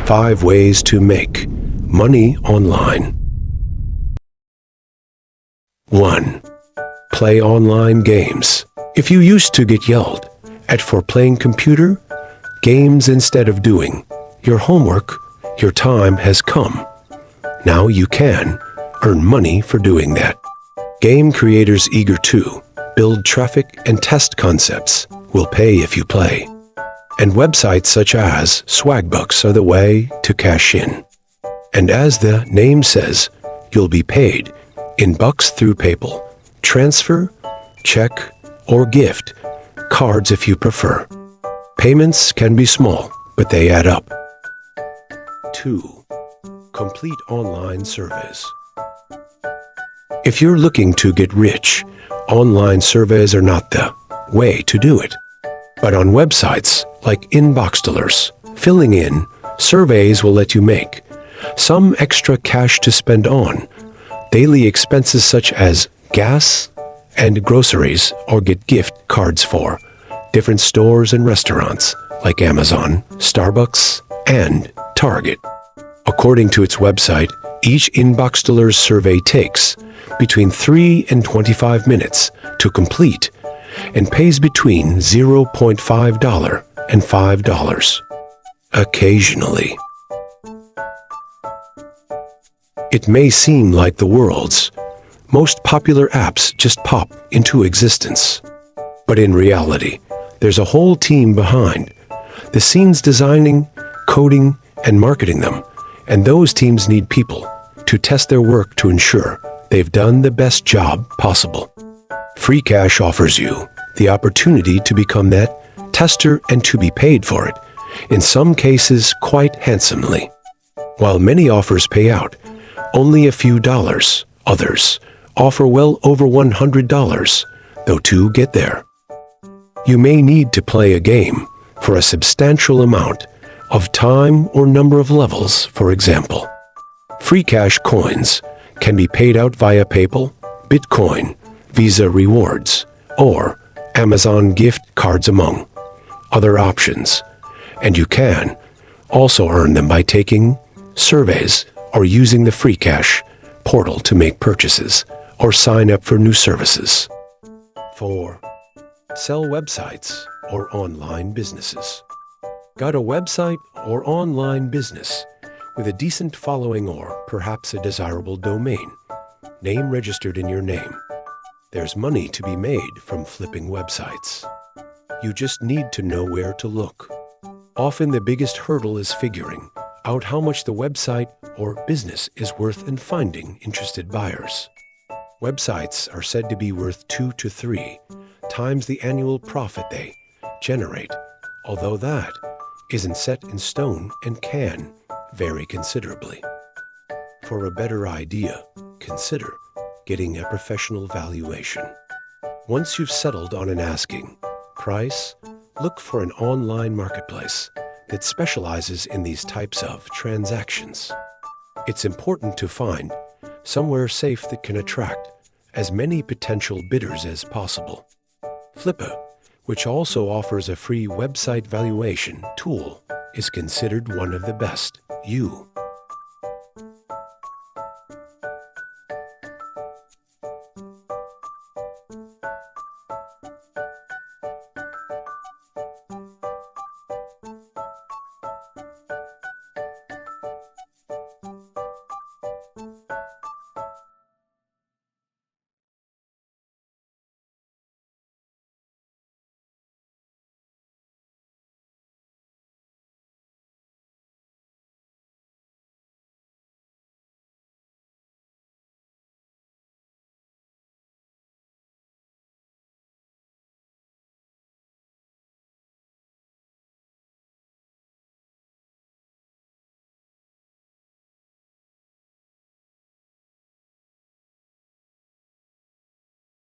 5 ways to make money online. 1. Play online games. If you used to get yelled at for playing computer games instead of doing your homework, your time has come. Now you can earn money for doing that. Game creators eager to build traffic and test concepts will pay if you play. And websites such as Swagbucks are the way to cash in. And as the name says, you'll be paid in bucks through PayPal, transfer, check, or gift cards if you prefer. Payments can be small, but they add up. 2. Complete online surveys. If you're looking to get rich, online surveys are not the way to do it. But on websites like Inboxdollars, filling in surveys will let you make some extra cash to spend on daily expenses such as gas and groceries, or get gift cards for different stores and restaurants like Amazon, Starbucks, and Target. According to its website, each Inboxdollars survey takes between 3 and 25 minutes to complete and pays between $0.5 and $5 occasionally. It may seem like the world's most popular apps just pop into existence. But in reality, there's a whole team behind the scenes designing, coding, and marketing them. And those teams need people to test their work to ensure they've done the best job possible. FreeCash offers you the opportunity to become that tester and to be paid for it, in some cases quite handsomely. While many offers pay out only a few dollars, others offer well over $100, though to get there, you may need to play a game for a substantial amount of time or number of levels. For example, FreeCash coins can be paid out via PayPal, Bitcoin, Visa rewards, or Amazon gift cards among other options. And you can also earn them by taking surveys or using the FreeCash portal to make purchases or sign up for new services. 4. Sell websites or online businesses. Got a website or online business with a decent following or perhaps a desirable domain name registered in your name? There's money to be made from flipping websites. You just need to know where to look. Often the biggest hurdle is figuring out how much the website or business is worth and finding interested buyers. Websites are said to be worth 2 to 3 times the annual profit they generate, although that isn't set in stone and can vary considerably. For a better idea, consider getting a professional valuation. Once you've settled on an asking price, look for an online marketplace that specializes in these types of transactions. It's important to find somewhere safe that can attract as many potential bidders as possible. Flippa, which also offers a free website valuation tool, is considered one of the best.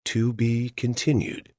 'To be continued.